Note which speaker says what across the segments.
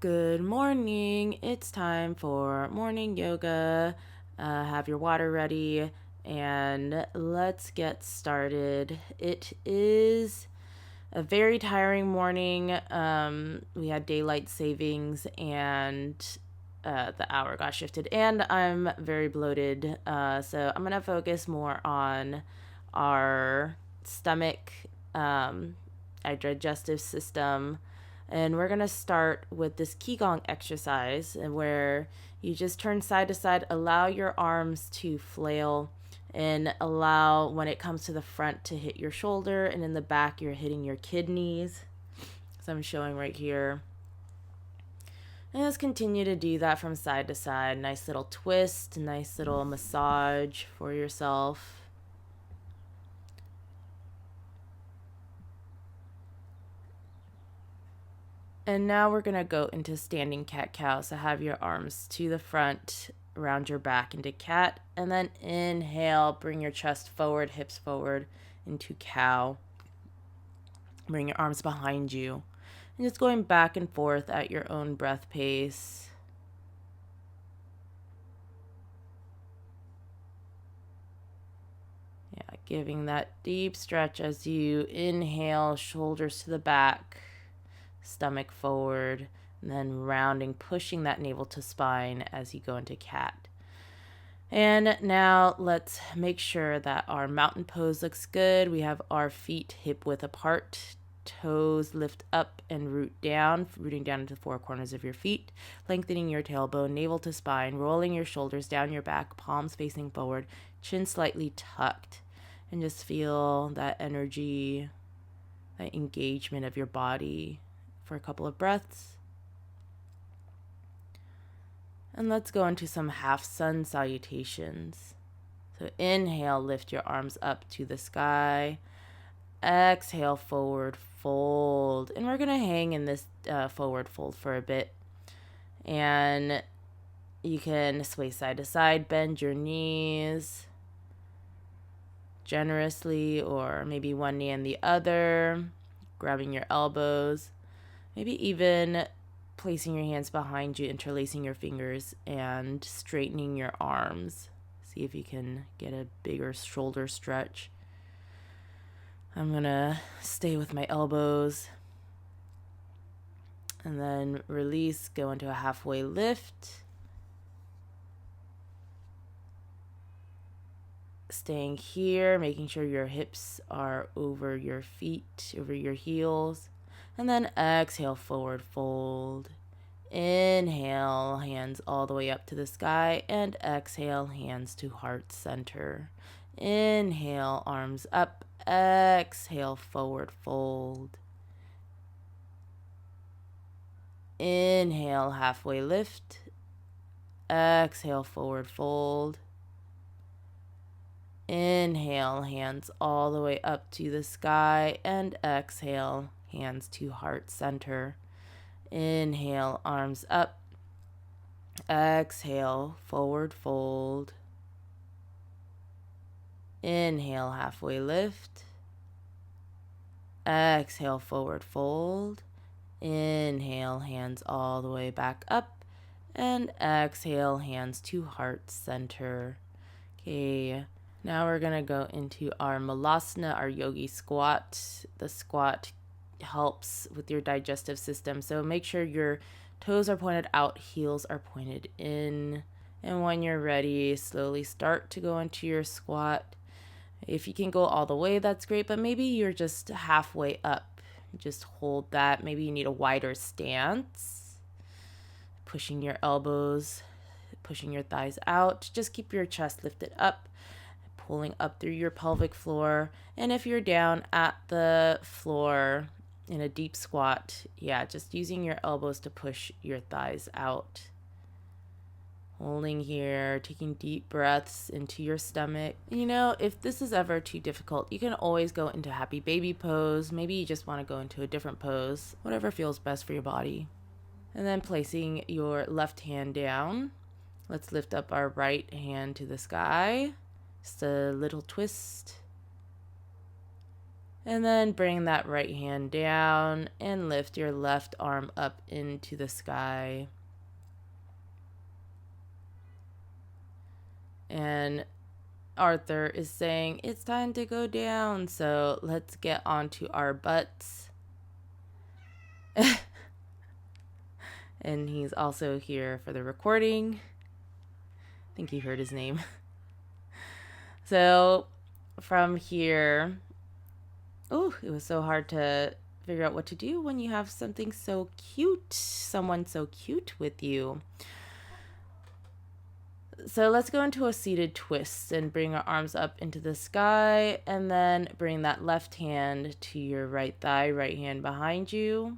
Speaker 1: Good morning. It's time for morning yoga. Have your water ready and let's get started. It is a very tiring morning. We had daylight savings and the hour got shifted, and I'm very bloated. So I'm going to focus more on our stomach, our digestive system. And we're going to start with this Qigong exercise where you just turn side to side, allow your arms to flail, and allow when it comes to the front to hit your shoulder, and in the back you're hitting your kidneys. So I'm showing right here. And just continue to do that from side to side. Nice little twist, nice little massage for yourself. And now we're going to go into standing cat-cow. So have your arms to the front, around your back into cat. And then inhale, bring your chest forward, hips forward into cow. Bring your arms behind you. And just going back and forth at your own breath pace. Yeah, giving that deep stretch as you inhale, shoulders to the back, stomach forward, and then rounding, pushing that navel to spine as you go into cat. And now let's make sure that our mountain pose looks good. We have our feet hip width apart, toes lift up and root down, rooting down into the four corners of your feet, lengthening your tailbone, navel to spine, rolling your shoulders down your back, palms facing forward, chin slightly tucked. And just feel that energy, that engagement of your body for a couple of breaths. And let's go into some half sun salutations. So inhale, lift your arms up to the sky. Exhale, forward fold. And we're going to hang in this forward fold for a bit. And you can sway side to side, bend your knees generously, or maybe one knee and the other, grabbing your elbows, maybe even placing your hands behind you, interlacing your fingers, and straightening your arms. See if you can get a bigger shoulder stretch. I'm gonna stay with my elbows. And then release, go into a halfway lift. Staying here, making sure your hips are over your feet, over your heels. And then exhale, forward fold. Inhale, hands all the way up to the sky. And exhale, hands to heart center. Inhale, arms up. Exhale, forward fold. Inhale, halfway lift. Exhale, forward fold. Inhale, hands all the way up to the sky, and exhale, hands to heart center. Inhale, arms up. Exhale, forward fold. Inhale, halfway lift. Exhale, forward fold. Inhale, hands all the way back up. And exhale, hands to heart center. Okay. Now we're going to go into our malasana, our yogi squat. The squat helps with your digestive system. So make sure your toes are pointed out, heels are pointed in. And when you're ready, slowly start to go into your squat. If you can go all the way, that's great, but maybe you're just halfway up. Just hold that. Maybe you need a wider stance. Pushing your elbows, pushing your thighs out. Just keep your chest lifted up. Pulling up through your pelvic floor. And if you're down at the floor in a deep squat, just using your elbows to push your thighs out. Holding here, taking deep breaths into your stomach. If this is ever too difficult, you can always go into happy baby pose. Maybe you just want to go into a different pose, whatever feels best for your body. And then placing your left hand down. Let's lift up our right hand to the sky. Just a little twist. And then bring that right hand down and lift your left arm up into the sky. And Arthur is saying it's time to go down, so let's get onto our butts. And he's also here for the recording. I think you heard his name. So from here, oh, it was so hard to figure out what to do when you have something so cute, someone so cute with you. So let's go into a seated twist and bring our arms up into the sky, and then bring that left hand to your right thigh, right hand behind you.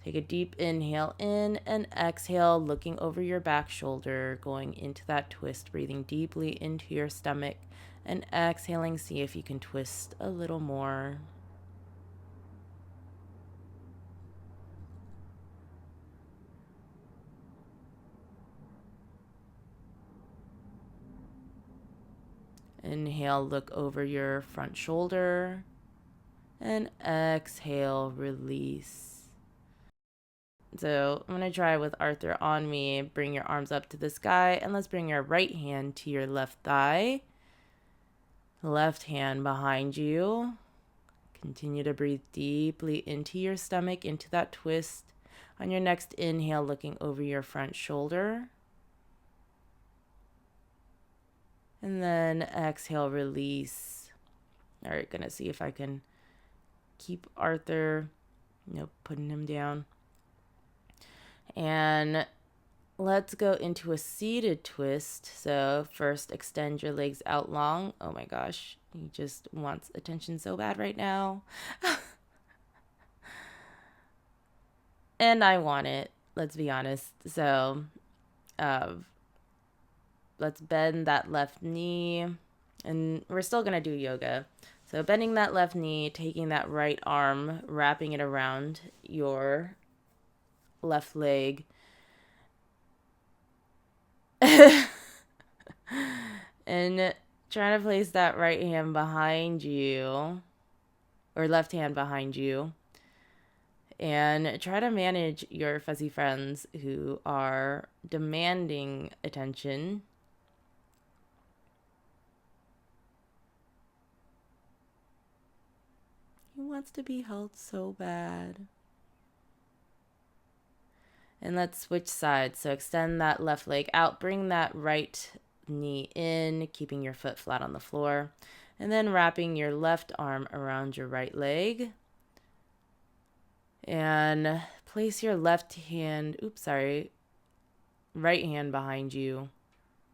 Speaker 1: Take a deep inhale in and exhale, looking over your back shoulder, going into that twist, breathing deeply into your stomach, and exhaling, see if you can twist a little more. Inhale, look over your front shoulder, and exhale, release. So I'm going to try with Arthur on me. Bring your arms up to the sky, and let's bring your right hand to your left thigh. Left hand behind you. Continue to breathe deeply into your stomach, into that twist. On your next inhale, looking over your front shoulder. And then exhale, release. All right, gonna see if I can keep Arthur, putting him down. And let's go into a seated twist. So first, extend your legs out long. Oh my gosh, he just wants attention so bad right now. And I want it, let's be honest. So let's bend that left knee. And we're still going to do yoga. So bending that left knee, taking that right arm, wrapping it around your left leg. And trying to place that right hand behind you, or left hand behind you. And try to manage your fuzzy friends who are demanding attention. He wants to be held so bad. And let's switch sides. So extend that left leg out. Bring that right knee in, keeping your foot flat on the floor. And then wrapping your left arm around your right leg. And place your right hand behind you.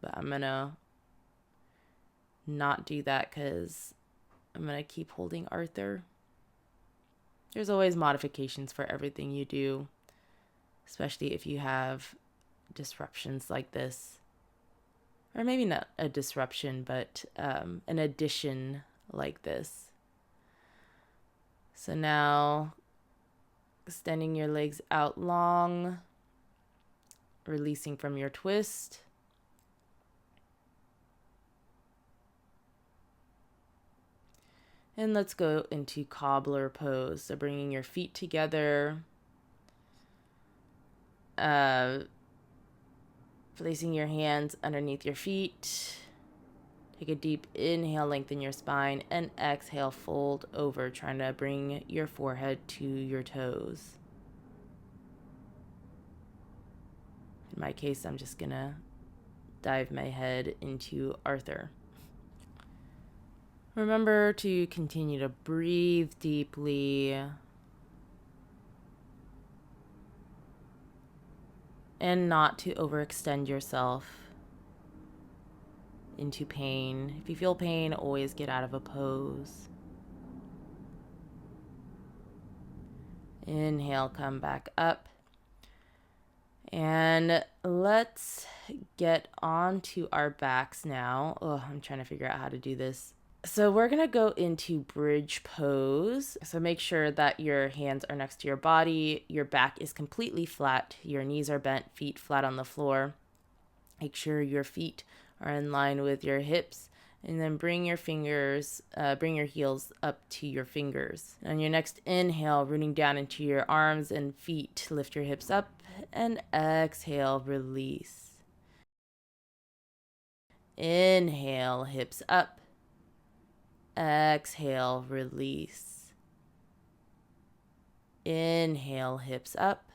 Speaker 1: But I'm going to not do that because I'm going to keep holding Arthur. There's always modifications for everything you do, especially if you have disruptions like this. Or maybe not a disruption, but an addition like this. So now, extending your legs out long, releasing from your twist. And let's go into cobbler pose. So bringing your feet together, placing your hands underneath your feet. Take a deep inhale, lengthen your spine, and exhale, fold over, trying to bring your forehead to your toes. In my case, I'm just gonna dive my head into Arthur. Remember to continue to breathe deeply and not to overextend yourself into pain. If you feel pain, always get out of a pose. Inhale, come back up. And let's get onto our backs now. Oh, I'm trying to figure out how to do this. So we're going to go into bridge pose. So make sure that your hands are next to your body. Your back is completely flat. Your knees are bent, feet flat on the floor. Make sure your feet are in line with your hips And then bring your heels up to your fingers. On your next inhale, rooting down into your arms and feet, lift your hips up, and exhale, release. Inhale, hips up. Exhale, release. Inhale, hips up.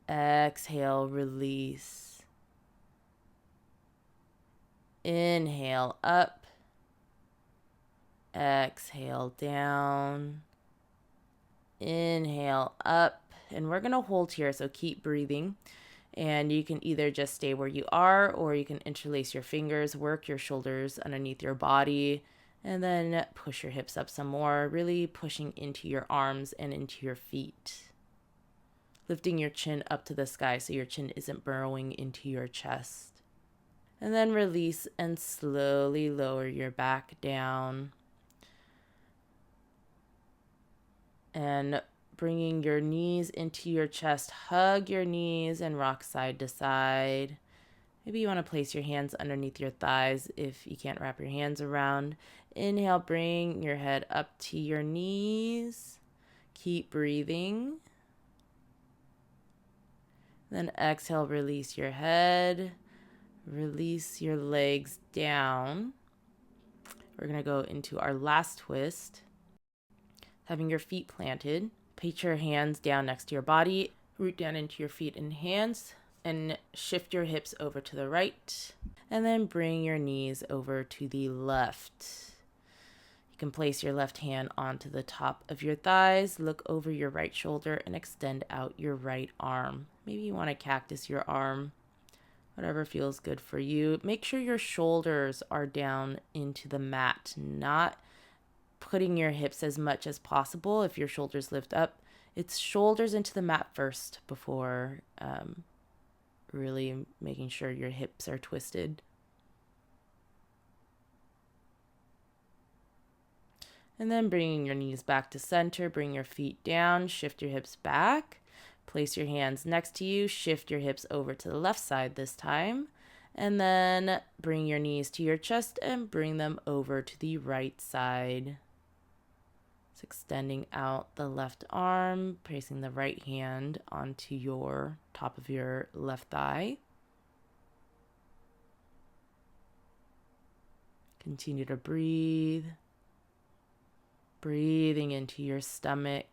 Speaker 1: Exhale, release. Inhale, up. Exhale, down. Inhale, up. And we're going to hold here, so keep breathing. And you can either just stay where you are, or you can interlace your fingers, work your shoulders underneath your body, and then push your hips up some more, really pushing into your arms and into your feet. Lifting your chin up to the sky so your chin isn't burrowing into your chest. And then release and slowly lower your back down. And bringing your knees into your chest, hug your knees and rock side to side. Maybe you want to place your hands underneath your thighs if you can't wrap your hands around. Inhale, bring your head up to your knees. Keep breathing. Then exhale, release your head. Release your legs down. We're going to go into our last twist. Having your feet planted. Place your hands down next to your body. Root down into your feet and hands. And shift your hips over to the right. And then bring your knees over to the left. You can place your left hand onto the top of your thighs. Look over your right shoulder and extend out your right arm. Maybe you want to cactus your arm. Whatever feels good for you. Make sure your shoulders are down into the mat, not putting your hips as much as possible. If your shoulders lift up, it's shoulders into the mat first before really making sure your hips are twisted. And then bringing your knees back to center, bring your feet down, shift your hips back. Place your hands next to you, shift your hips over to the left side this time, and then bring your knees to your chest and bring them over to the right side. It's extending out the left arm, placing the right hand onto your top of your left thigh. Continue to breathe, breathing into your stomach.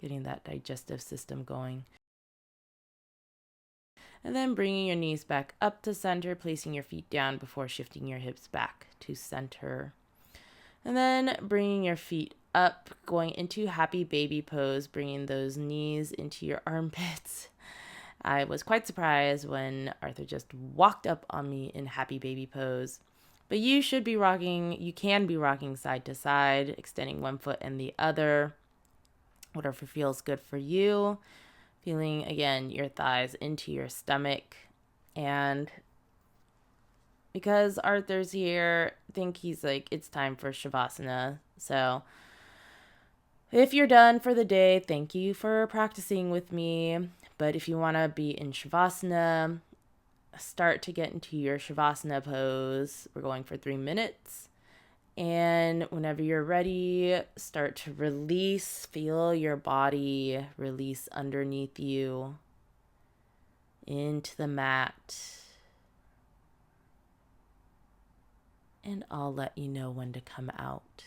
Speaker 1: Getting that digestive system going. And then bringing your knees back up to center, placing your feet down before shifting your hips back to center. And then bringing your feet up, going into happy baby pose, bringing those knees into your armpits. I was quite surprised when Arthur just walked up on me in happy baby pose. But you can be rocking side to side, extending one foot and the other. Whatever feels good for you. Feeling, again, your thighs into your stomach. And because Arthur's here, I think he's like, it's time for Shavasana. So if you're done for the day, thank you for practicing with me. But if you want to be in Shavasana, start to get into your Shavasana pose. We're going for 3 minutes. And whenever you're ready, start to release. Feel your body release underneath you into the mat. And I'll let you know when to come out.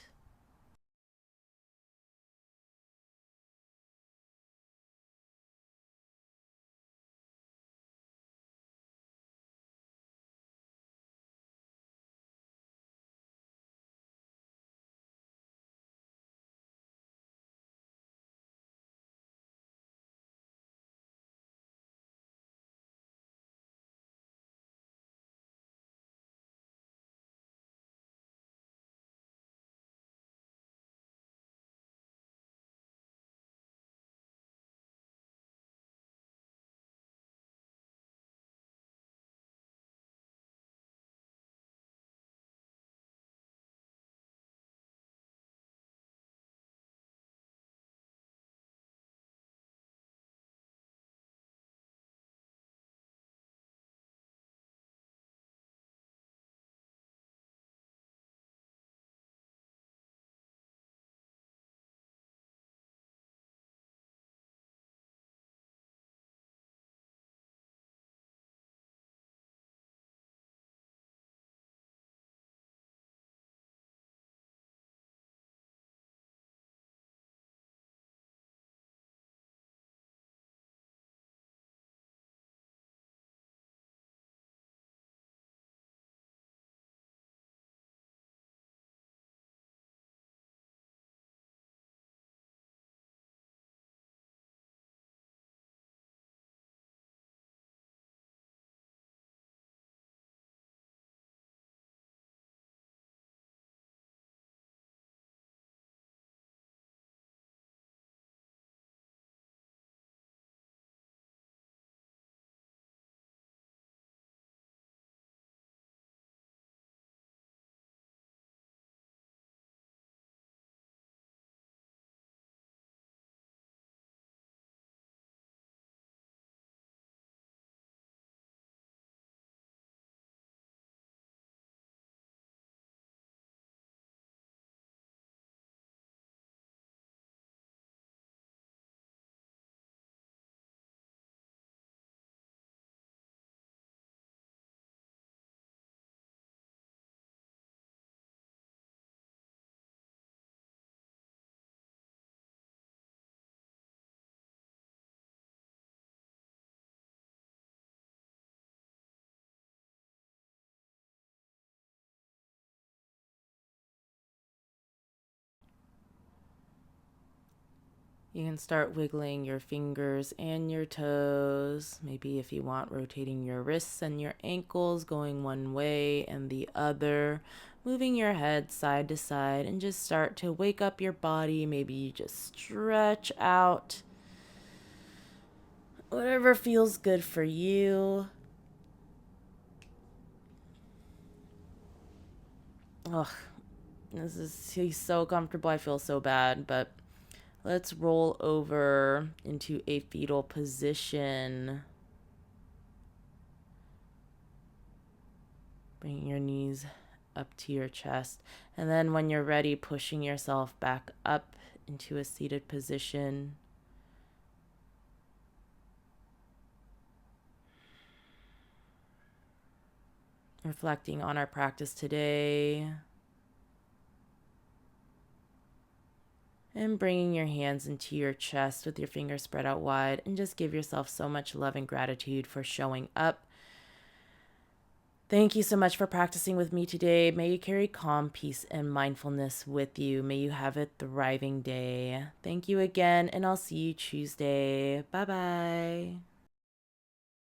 Speaker 1: You can start wiggling your fingers and your toes. Maybe if you want, rotating your wrists and your ankles, going one way and the other, moving your head side to side, and just start to wake up your body. Maybe you just stretch out. Whatever feels good for you. Ugh, he's so comfortable. I feel so bad, but let's roll over into a fetal position. Bringing your knees up to your chest. And then when you're ready, pushing yourself back up into a seated position. Reflecting on our practice today. And bringing your hands into your chest with your fingers spread out wide. And just give yourself so much love and gratitude for showing up. Thank you so much for practicing with me today. May you carry calm, peace, and mindfulness with you. May you have a thriving day. Thank you again, and I'll see you Tuesday. Bye-bye.